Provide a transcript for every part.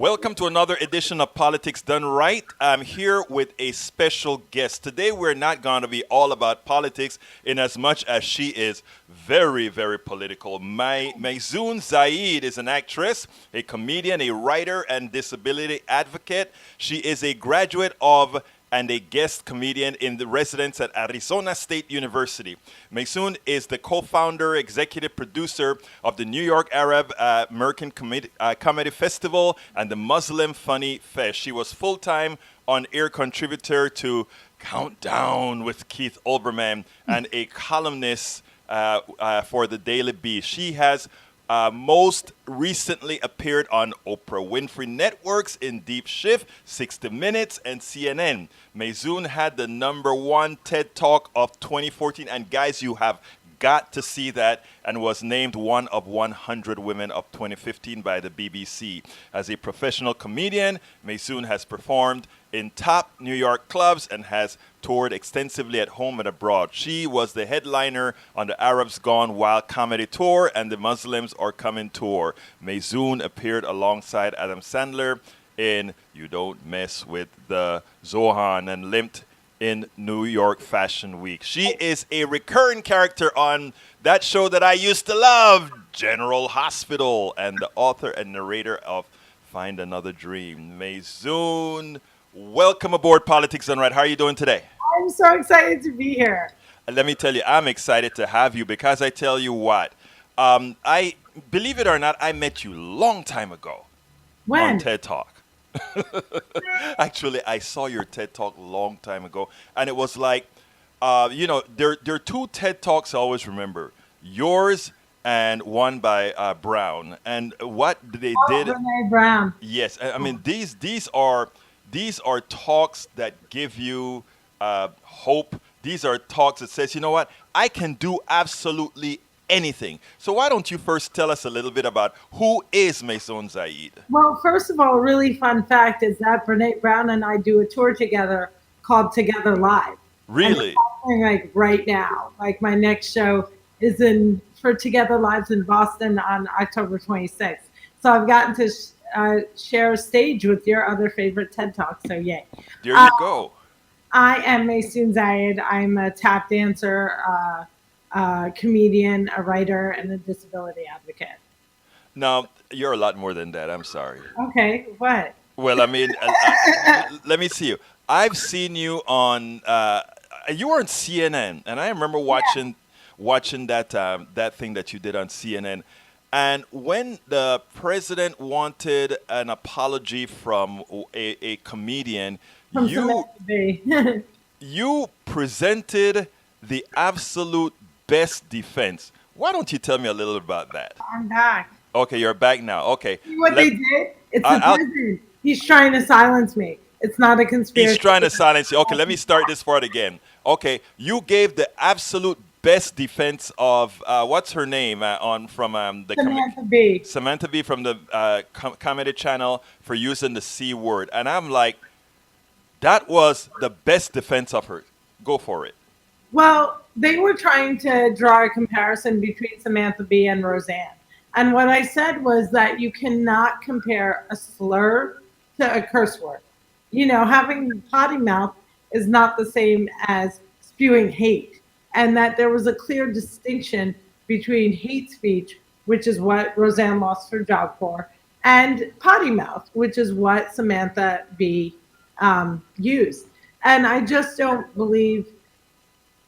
Welcome to another edition of Politics Done Right. I'm here with a special guest. Today, we're not going to be all about politics in as much as she is very, very political. Maysoon Zayid is an actress, a comedian, a writer, and disability advocate. She is a graduate of and a guest comedian in the residence at Arizona State University. Maysoon is the co-founder, executive producer of the New York Arab American Comedy Festival and the Muslim Funny Fest. She was full-time on-air contributor to Countdown with Keith Olbermann and a columnist for the Daily Beast. She has most recently appeared on Oprah Winfrey Networks in Deep Shift, 60 Minutes, and CNN. Maysoon had the #1 TED Talk of 2014, and guys, you have got to see that, and was named one of 100 women of 2015 by the BBC. As a professional comedian, Maysoon has performed in top New York clubs and has toured extensively at home and abroad. She was the headliner on the Arabs Gone Wild comedy tour and the Muslims Are Coming tour. Maysoon appeared alongside Adam Sandler in You Don't Mess with the Zohan and limped in New York Fashion Week. She is a recurring character on that show that I used to love, General Hospital, and the author and narrator of Find Another Dream. Maysoon, welcome aboard Politics Done Right. How are you doing today? I'm so excited to be here. And let me tell you, I'm excited to have you because I tell you what, I believe it or not, I met you long time ago on When? TED Talk. Actually, I saw your TED Talk long time ago, and it was like, there are two TED Talks I always remember: yours and one by Brown. And what they did, Brene Brown. yes, I mean these are talks that give you hope. These are talks that says, you know what, I can do absolutely anything. So why don't you first tell us a little bit about who is Maysoon Zayid? Well, first of all, a really fun fact is that Brene Brown and I do a tour together called Together Live. And it's Really? happening like right now. Like my next show is in for Together Lives in Boston on October 26th. So I've gotten to share a stage with your other favorite TED Talk. So yay. There Uh, you go. I am Maysoon Zayid. I'm a tap dancer, comedian, a writer, and a disability advocate. Now, you're a lot more than that. I'm sorry. Okay, what? Well, I mean, let me see you. I've seen you on. You were on CNN, and I remember Yeah. watching that thing that you did on CNN. And when the president wanted an apology from a comedian, From you Samantha Bee. you presented the absolute best defense. Why don't you tell me a little about that? I'm back. Okay, you're back now. Okay, See what let they did? It's the I'll president. He's trying to silence me. It's not a He's conspiracy. trying to silence you. Okay, let me start this part again. Okay, you gave the absolute best defense of what's her name on from Samantha Bee. Samantha Bee from the comedy channel for using the C word, and I'm like, that was the best defense of her. Go for it. Well, they were trying to draw a comparison between Samantha Bee and Roseanne. And what I said was that you cannot compare a slur to a curse word. You know, having potty mouth is not the same as spewing hate. And that there was a clear distinction between hate speech, which is what Roseanne lost her job for, and potty mouth, which is what Samantha Bee used. And I just don't believe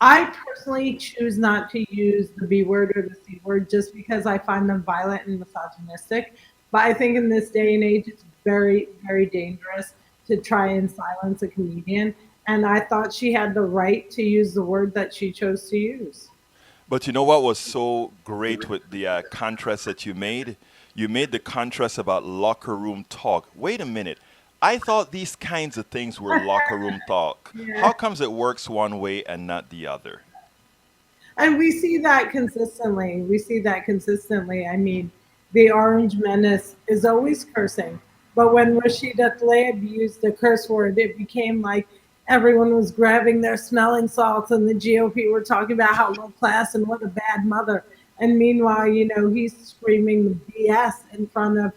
I personally choose not to use the B word or the C word just because I find them violent and misogynistic. But I think in this day and age, it's very, very dangerous to try and silence a comedian. And I thought she had the right to use the word that she chose to use. But you know what was so great with the contrast that you made? You made the contrast about locker room talk. Wait a minute. I thought these kinds of things were locker room talk. How Yeah. comes it works one way and not the other? And we see that consistently. We see that consistently. I mean, the Orange Menace is always cursing. But when Rashida Tlaib used the curse word, it became like everyone was grabbing their smelling salts, and the GOP were talking about how low class and what a bad mother. And meanwhile, you know, he's screaming the BS in front of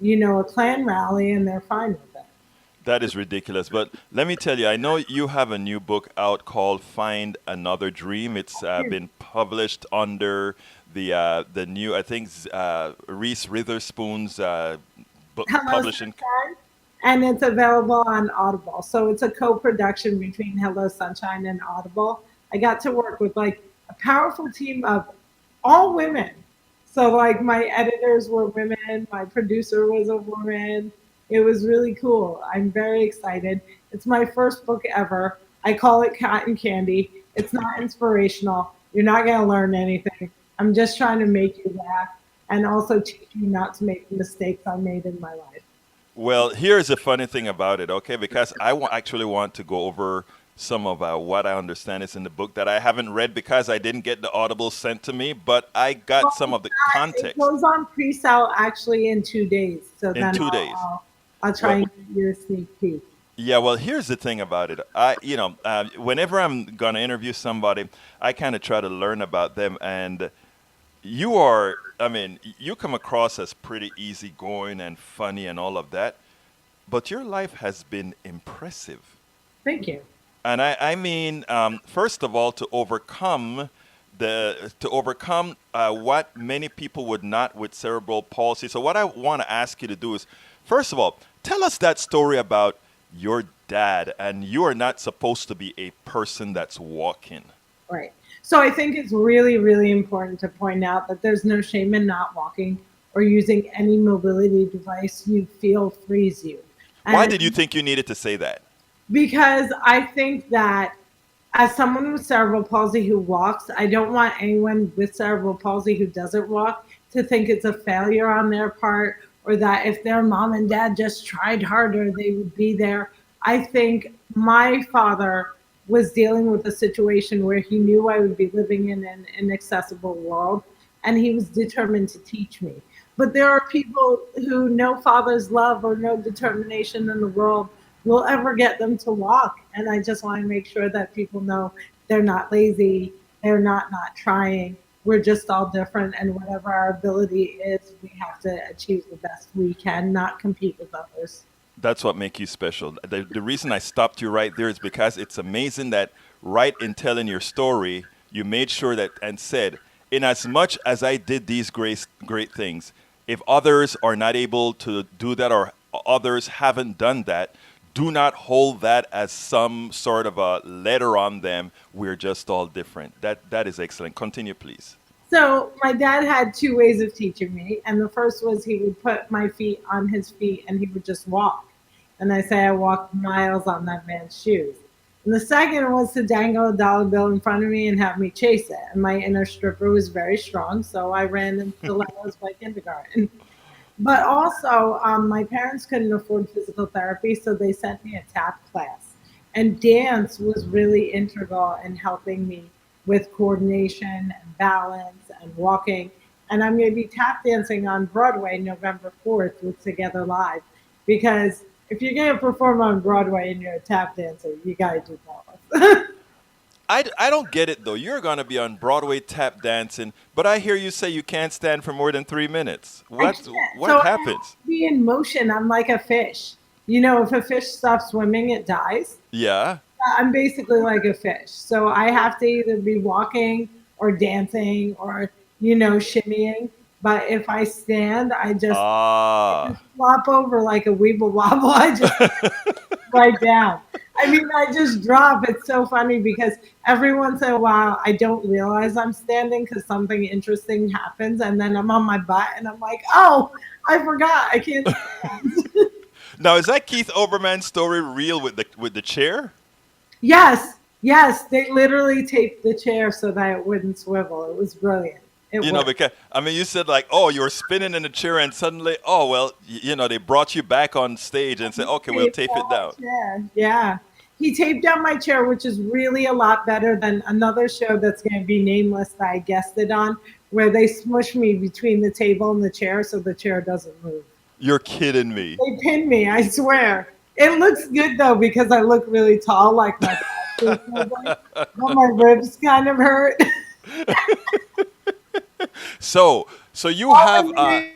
a Klan rally, and they're fine with it. That is ridiculous. But let me tell you, I know you have a new book out called "Find Another Dream." It's been published under the new, I think, Reese Witherspoon's book Hello publishing. Sunshine, and it's available on Audible. So it's a co-production between Hello Sunshine and Audible. I got to work with like a powerful team of all women. So like my editors were women, my producer was a woman. It was really cool. I'm very excited. It's my first book ever. I call it Cotton Candy. It's not inspirational. You're not going to learn anything. I'm just trying to make you laugh and also teach you not to make the mistakes I made in my life. Well, here's the funny thing about it, okay? Because actually want to go over some of what I understand is in the book that I haven't read because I didn't get the Audible sent to me, but I got Well, some of the it context goes on pre-sale actually in 2 days. So in then 2 days. I'll try Well, and give you a sneak peek. yeah, well, here's the thing about it. Whenever I'm gonna interview somebody, I kind of try to learn about them, and I mean, you come across as pretty easygoing and funny and all of that, but your life has been impressive. Thank you. And I mean, first of all, to overcome what many people would not with cerebral palsy. So what I want to ask you to do is, first of all, tell us that story about your dad, and you are not supposed to be a person that's walking. Right. So I think it's really, really important to point out that there's no shame in not walking or using any mobility device you feel frees you. Why And did you think you needed to say that? because I think that as someone with cerebral palsy who walks, I don't want anyone with cerebral palsy who doesn't walk to think it's a failure on their part or that if their mom and dad just tried harder, they would be there. I think my father was dealing with a situation where he knew I would be living in an inaccessible world and he was determined to teach me. But there are people who no father's love or no determination in the world will ever get them to walk. And I just want to make sure that people know they're not lazy, they're not trying. We're just all different, and whatever our ability is, we have to achieve the best we can, not compete with others. That's what makes you special. The reason I stopped you right there is because it's amazing that right in telling your story, you made sure that and said, in as much as I did these great things, if others are not able to do that or others haven't done that, do not hold that as some sort of a letter on them. We're just all different. That is excellent. Continue, please. So my dad had two ways of teaching me, and the first was he would put my feet on his feet and he would just walk. And I say I walked miles on that man's shoes. And the second was to dangle a dollar bill in front of me and have me chase it. And my inner stripper was very strong, so I ran until I was by kindergarten. But also, my parents couldn't afford physical therapy, so they sent me a tap class. And dance was really integral in helping me with coordination and balance and walking. And I'm going to be tap dancing on Broadway November 4th with Together Live. Because if you're going to perform on Broadway and you're a tap dancer, you got to do both. I don't get it though. You're going to be on Broadway tap dancing, but I hear you say you can't stand for more than 3 minutes. I What can't. So what I have happens? to be in motion. I'm like a fish. If a fish stops swimming, it dies. Yeah. I'm basically like a fish. So I have to either be walking or dancing or, shimmying. But if I stand, I just Ah. flop over like a weeble wobble. I just right down. I mean, I just drop. It's so funny because every once in a while I don't realize I'm standing because something interesting happens. And then I'm on my butt and I'm like, oh, I forgot. I can't stand. Now is that Keith Oberman's story real with the chair? Yes, yes, they literally taped the chair so that it wouldn't swivel. It was brilliant. It worked. Because I mean, you said like, oh, you were spinning in the chair, and suddenly, oh well, they brought you back on stage and said, okay, we'll Taped tape down it my down. chair. Yeah. He taped down my chair, which is really a lot better than another show that's going to be nameless that I guested on, where they smush me between the table and the chair so the chair doesn't move. You're kidding me. They pin me, I swear. It looks good though because I look really tall, like my but my ribs kind of hurt. So So you All have the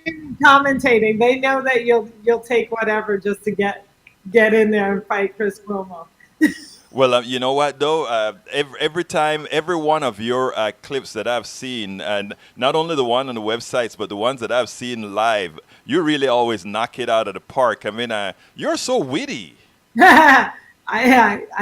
commentating. They know that you'll take whatever just to get in there and fight Chris Cuomo. well, you know what though? Every time, every one of your clips that I've seen, and not only the one on the websites, but the ones that I've seen live, you really always knock it out of the park. I mean, you're so witty. I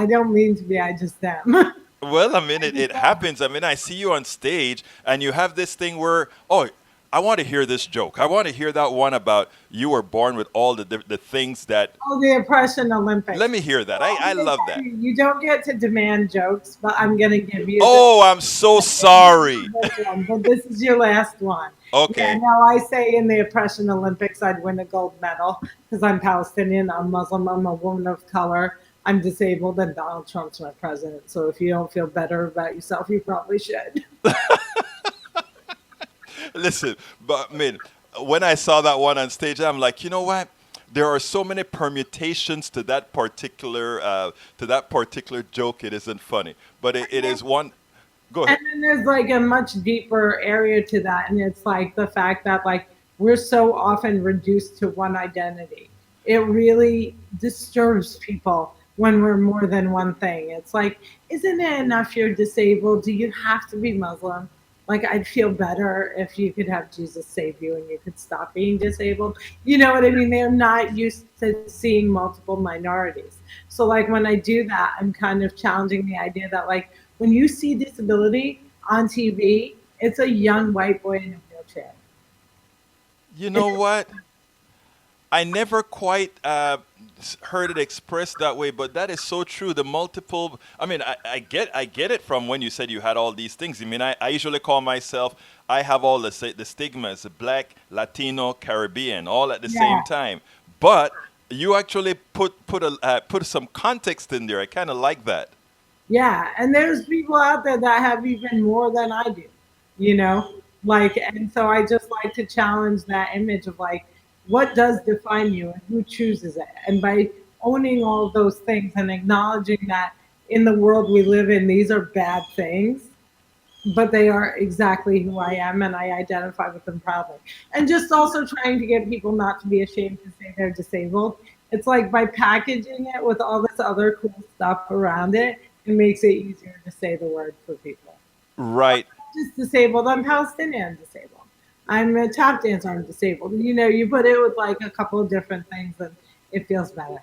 don't mean to be. I just am. Well, I mean, it happens. I mean, I see you on stage, and you have this thing where, oh, I want to hear this joke. I want to hear that one about you were born with all the things that. Oh, the oppression Olympics. Let me hear that. Well, I I'm gonna love tell that. you, you don't get to demand jokes, but I'm going to give you Oh, I'm so sorry. this one. But this is your last one. Yeah, Okay. now I say in the oppression Olympics, I'd win a gold medal because I'm Palestinian, I'm Muslim, I'm a woman of color, I'm disabled, and Donald Trump's my president. So if you don't feel better about yourself, you probably should. Listen, but I mean, when I saw that one on stage, I'm like, you know what? There are so many permutations to that particular joke. It isn't funny, but it is one. Go And ahead. then there's like a much deeper area to that. And it's like the fact that like we're so often reduced to one identity. It really disturbs people when we're more than one thing. It's like, isn't it enough you're disabled? Do you have to be Muslim? Like, I'd feel better if you could have Jesus save you and you could stop being disabled. You know what I mean? They're not used to seeing multiple minorities. So, like, when I do that, I'm kind of challenging the idea that, like, when you see disability on TV, it's a young white boy in a wheelchair. You know It's what? I never quite heard it expressed that way, but that is so true. The multiple. I mean, I get it from when you said you had all these things. I mean, I usually call myself. I have all the stigmas: Black, Latino, Caribbean, all at the same yeah, time. But you actually put some context in there. I kind of like that. yeah. And there's people out there that have even more than I do, you know? Like, and so I just like to challenge that image of like, what does define you and who chooses it? And by owning all those things and acknowledging that in the world we live in, these are bad things, but they are exactly who I am and I identify with them proudly. And just also trying to get people not to be ashamed to say they're disabled. It's like by packaging it with all this other cool stuff around it, it makes it easier to say the word for people. Right. Just disabled, I'm Palestinian disabled. I'm a tap dancer, I'm disabled. You know, you put it with like a couple of different things and it feels better.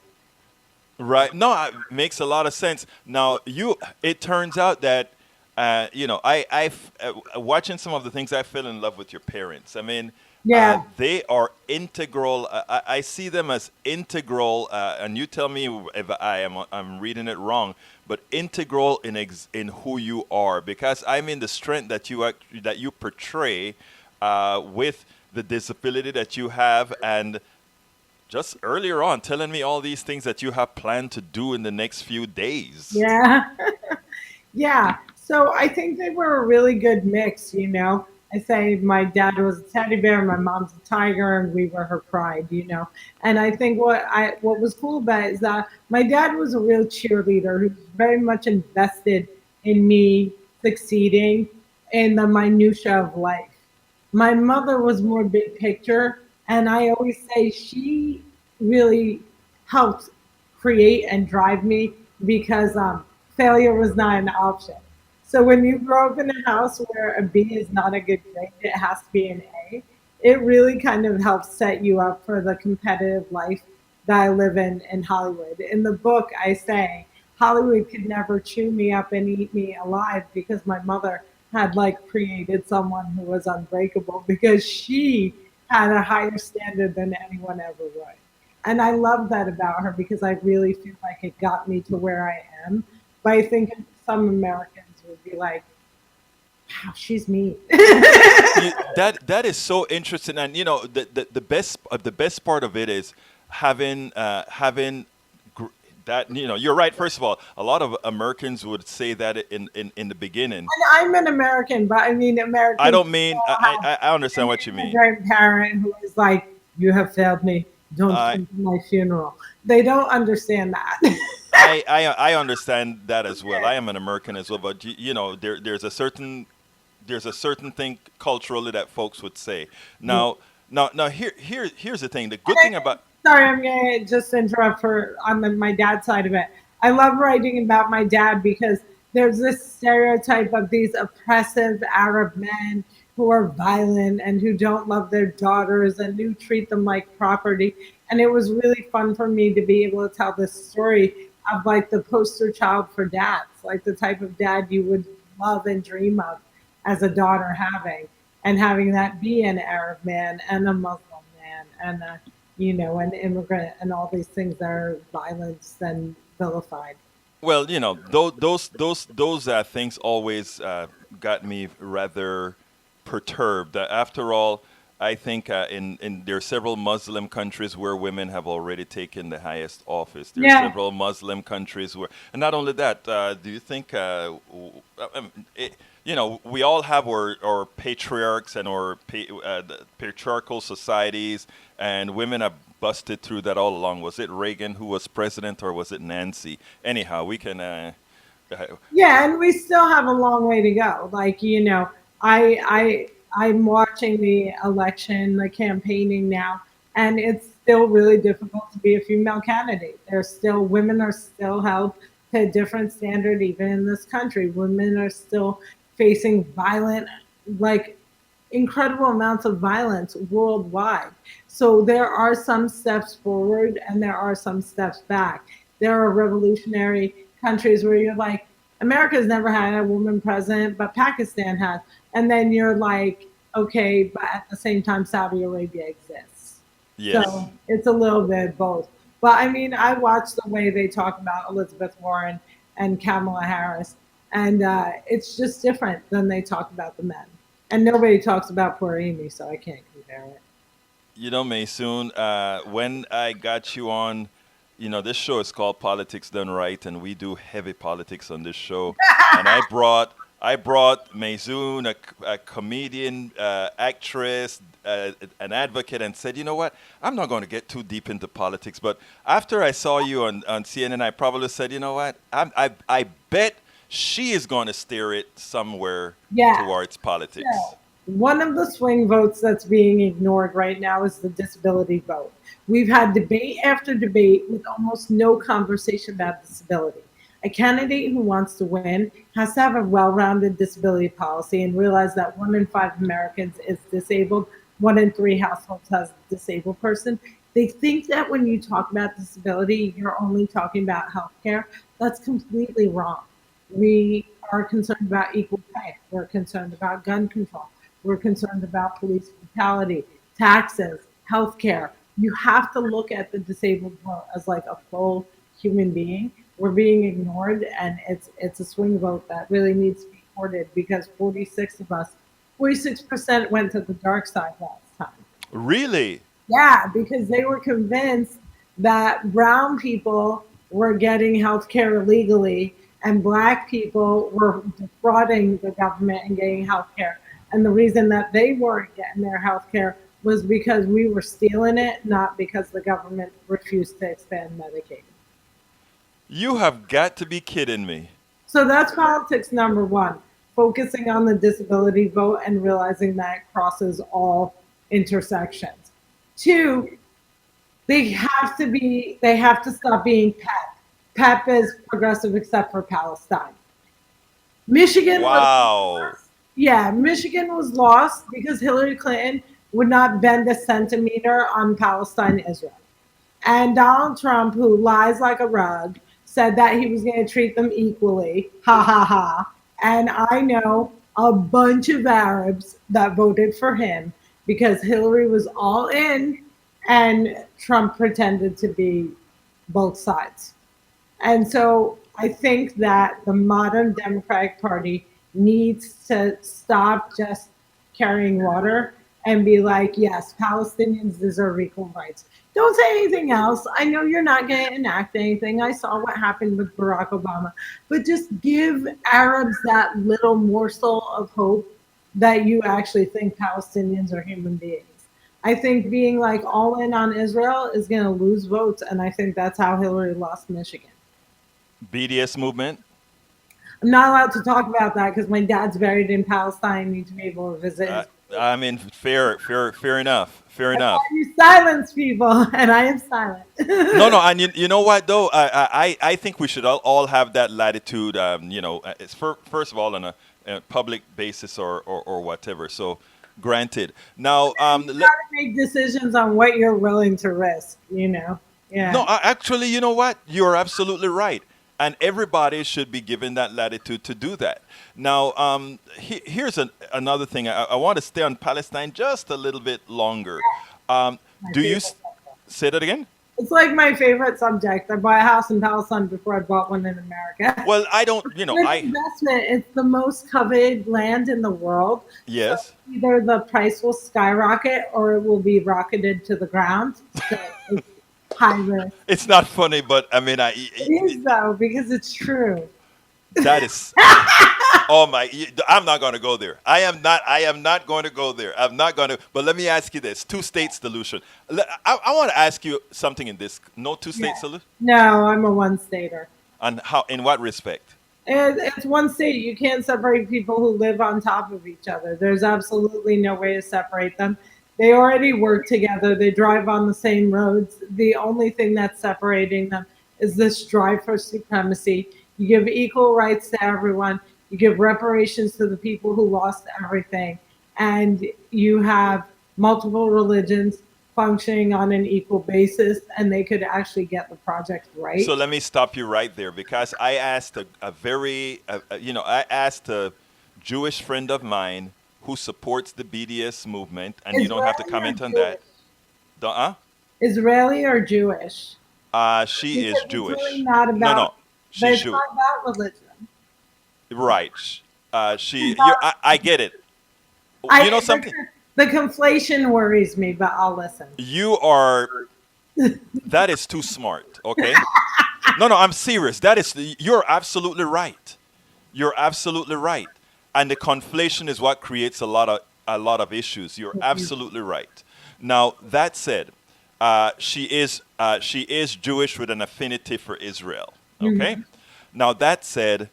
Right. No, it makes a lot of sense. Now, it turns out that, watching some of the things, I fell in love with your parents. I mean, Yeah. they are integral. I see them as integral, and you tell me if I'm reading it wrong, but integral in who you are, because I mean the strength that you portray with the disability that you have, and just earlier on telling me all these things that you have planned to do in the next few days. Yeah. Yeah. So I think they were a really good mix, you know. I say my dad was a teddy bear, my mom's a tiger, and we were her pride, you know. And I think what was cool about it is that my dad was a real cheerleader who was very much invested in me succeeding in the minutia of life. My mother was more big picture, and I always say she really helped create and drive me because failure was not an option. So when you grow up in a house where a B is not a good grade, it has to be an A. It really kind of helps set you up for the competitive life that I live in Hollywood. In the book, I say Hollywood could never chew me up and eat me alive because my mother had like created someone who was unbreakable because she had a higher standard than anyone ever would. And I love that about her because I really feel like it got me to where I am. But I think some Americans would be like, wow, she's mean. That is so interesting, and the best part of it is having that. You're right. First of all, a lot of Americans would say that in the beginning. And I'm an American, but I mean, I Americans don't mean have I understand an what you mean. immigrant parent who is like, you have failed me. Don't I come to my funeral. They don't understand that. I understand that as well. I am an American as well, but there's a certain there's a certain thing culturally that folks would say. Yeah. Now, here's the thing. The good thing about Sorry, I'm gonna just interrupt for on my dad's side of it. I love writing about my dad because there's this stereotype of these oppressive Arab men who are violent and who don't love their daughters and who treat them like property. And it was really fun for me to be able to tell this story of like the poster child for dads, like the type of dad you would love and dream of as a daughter having, and having that be an Arab man and a Muslim man and a an immigrant and all these things that are violence and vilified. well, those things always got me rather perturbed. After all, I think in there are several Muslim countries where women have already taken the highest office. There are Yeah, several Muslim countries where, and not only that, do you think, we all have our patriarchs and the patriarchal societies, and women have busted through that all along. Was it Reagan who was president, or was it Nancy? Anyhow, we can. yeah, and we still have a long way to go. Like I'm watching the election, the campaigning now, and it's still really difficult to be a female candidate. There's still women are still held to a different standard even in this country. Women are still facing violent, like incredible amounts of violence worldwide. So there are some steps forward and there are some steps back. There are revolutionary countries where you're like, America's never had a woman president, but Pakistan has. And then you're like, okay, but at the same time, Saudi Arabia exists. Yes. So it's a little bit of both. But I mean, I watch the way they talk about Elizabeth Warren and Kamala Harris, and it's just different than they talk about the men. And nobody talks about poor Amy, so I can't compare it. Maysoon, when I got you on, this show is called Politics Done Right, and we do heavy politics on this show. And I brought Maysoon, a comedian, actress, an advocate, and said, you know what? I'm not going to get too deep into politics. But after I saw you on CNN, I probably said, you know what? I bet she is going to steer it somewhere Yeah. towards politics. So, one of the swing votes that's being ignored right now is the disability vote. We've had debate after debate with almost no conversation about disability. A candidate who wants to win has to have a well rounded disability policy and realize that 1 in 5 Americans is disabled, 1 in 3 households has a disabled person. They think that when you talk about disability, you're only talking about healthcare. That's completely wrong. We are concerned about equal pay. We're concerned about gun control. We're concerned about police brutality, taxes, healthcare. You have to look at the disabled vote as like a full human being. We're being ignored, and it's a swing vote that really needs to be courted because 46% went to the dark side last time. Really? Yeah, because they were convinced that brown people were getting health care illegally and black people were defrauding the government and getting health care. And the reason that they weren't getting their health care was because we were stealing it, not because the government refused to expand Medicaid. You have got to be kidding me. So that's politics number one, focusing on the disability vote and realizing that it crosses all intersections. Two, they have to stop being PEP. PEP is progressive except for Palestine. Michigan was Wow. yeah, Michigan was lost because Hillary Clinton would not bend a centimeter on Palestine Israel. And Donald Trump, who lies like a rug, said that he was going to treat them equally. Ha ha ha. And I know a bunch of Arabs that voted for him because Hillary was all in and Trump pretended to be both sides. And so I think that the modern Democratic Party needs to stop just carrying water and be like, yes, Palestinians deserve equal rights. Don't say anything else. I know you're not going to enact anything. I saw what happened with Barack Obama. But just give Arabs that little morsel of hope that you actually think Palestinians are human beings. I think being like all in on Israel is going to lose votes. And I think that's how Hillary lost Michigan. BDS movement? I'm not allowed to talk about that because my dad's buried in Palestine. I need to be able to visit Uh, his. I mean, fair enough, fair That's why enough. you silence people, and I am silent. No, no, and you know what though? I think we should all have that latitude. It's first of all on a public basis or whatever. So, granted. Now, You gotta make decisions on what you're willing to risk. no, Yeah. actually, you know what? You're absolutely right. And everybody should be given that latitude to do that. Now, here's another thing. I want to stay on Palestine just a little bit longer. Um, My do you favorite subject. say that again? It's like my favorite subject. I bought a house in Palestine before I bought one in America. Well, I don't, An investment. It's the most coveted land in the world. So yes. either the price will skyrocket or it will be rocketed to the ground. So it's high risk. It's not funny, but I mean, It is though because it's true. that is, oh my, I'm not going to go there. I am not going to go there. I'm not going to, but let me ask you this, two-state solution. I want to ask you something in this, no two-state Yeah. solution? No, I'm a one stater. And how, in what respect? And it's one state. You can't separate people who live on top of each other. There's absolutely no way to separate them. They already work together. They drive on the same roads. The only thing that's separating them is this drive for supremacy. You give equal rights to everyone. You give reparations to the people who lost everything. And you have multiple religions functioning on an equal basis, and they could actually get the project So right. let me stop you right there because I asked I asked a Jewish friend of mine who supports the BDS movement, and you don't have to Israeli or comment on Jewish? that. Uh, Israeli or Jewish? she is Because it's really Jewish. not No, about, no, but she's it's Jewish. not about religion. Right. It's about, I get it. You know I something? the conflation worries me, but I'll listen. You are, that is too smart, okay? No, no, I'm serious. You're absolutely right. You're absolutely right. And the conflation is what creates a lot of issues. You're absolutely right. Now, that said, she is Jewish with an affinity for Israel. Okay? Mhm. Now, that said,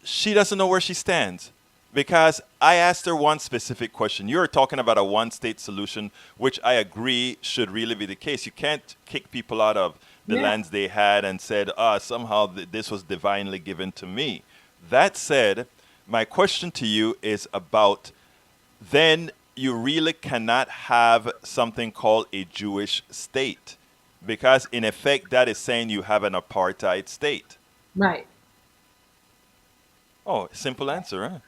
she doesn't know where she stands because I asked her one specific question. You're talking about a one state solution, which I agree should really be the case. You can't kick people out of the Yeah. lands they had and said, somehow this was divinely given to me. That said, my question to you is about then you really cannot have something called a Jewish state because, in effect, that is saying you have an apartheid state. Right. Oh, simple answer, huh?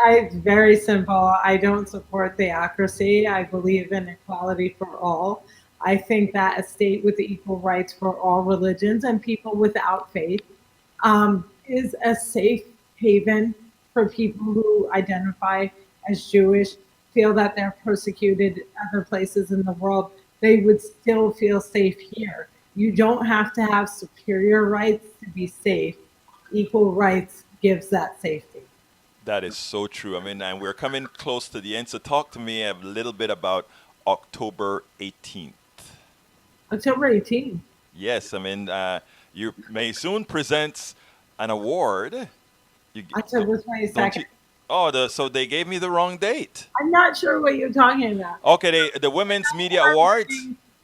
It's very simple. I don't support theocracy. I believe in equality for all. I think that a state with equal rights for all religions and people without faith is a safe haven for people who identify as Jewish, feel that they're persecuted other places in the world. They would still feel safe here. You don't have to have superior rights to be safe. Equal rights gives that safety. That is so true. I mean, and we're coming close to the end. So, talk to me a little bit about October 18th. October 18th. Yes, I mean, you Maysoon presents an award. October Don't 22nd. you? Oh, so they gave me the wrong date. I'm not sure what you're talking about. Okay, the Women's Media Awards.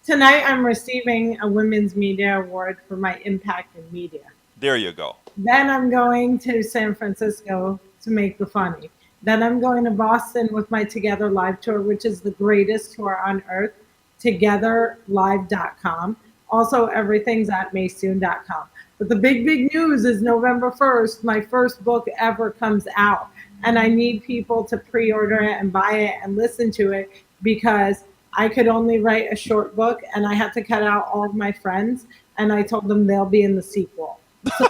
Tonight, I'm receiving a Women's Media Award for my impact in media. There you go. Then I'm going to San Francisco to make the funny. Then I'm going to Boston with my Together Live tour, which is the greatest tour on earth, togetherlive.com. Also, everything's at maysoon.com. But the big news is November 1st, my first book ever comes out. And I need people to pre order it and buy it and listen to it because I could only write a short book and I had to cut out all of my friends. And I told them they'll be in the sequel. So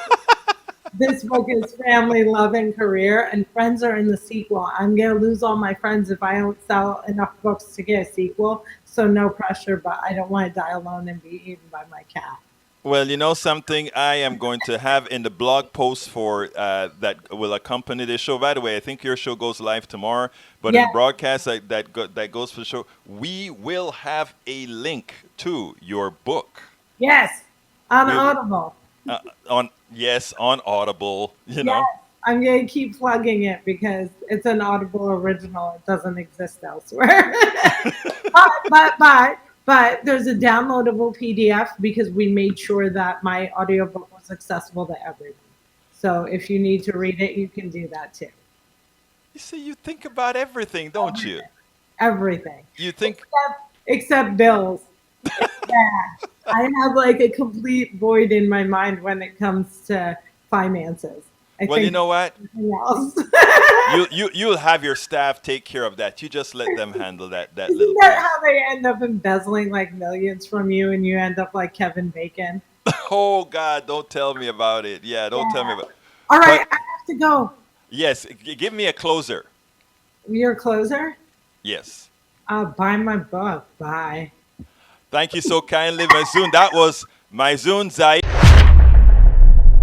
this book is family, love, and career, and friends are in the sequel. I'm going to lose all my friends if I don't sell enough books to get a sequel. So no pressure, but I don't want to die alone and be eaten by my cat. Well, you know something I am going to have in the blog post for that will accompany this show. By the way, I think your show goes live tomorrow, but in Yeah. the broadcast that goes for the show, we will have a link to your book. Yes, on We, Audible. On yes, on Audible. Yes, I'm going to keep plugging it because it's an Audible original. It doesn't exist elsewhere. But there's a downloadable PDF because we made sure that my audiobook was accessible to everyone. So if you need to read it, you can do that too. You see, you think about everything, don't you? Everything. You think, Except bills. Yeah. I have like a complete void in my mind when it comes to finances. I well, you think know what? everything else. You'll have your staff take care of that. You just let them handle that little Isn't that piece. how they end up embezzling like millions from you and you end up like Kevin Bacon? Oh God, don't tell me about it. Yeah, don't tell me Yeah. about. All right, But I have to go. yes, give me a closer. You're a closer? Yes. Buy my book. Bye. Thank you so kindly, Maysoon. That was Maysoon Zayid.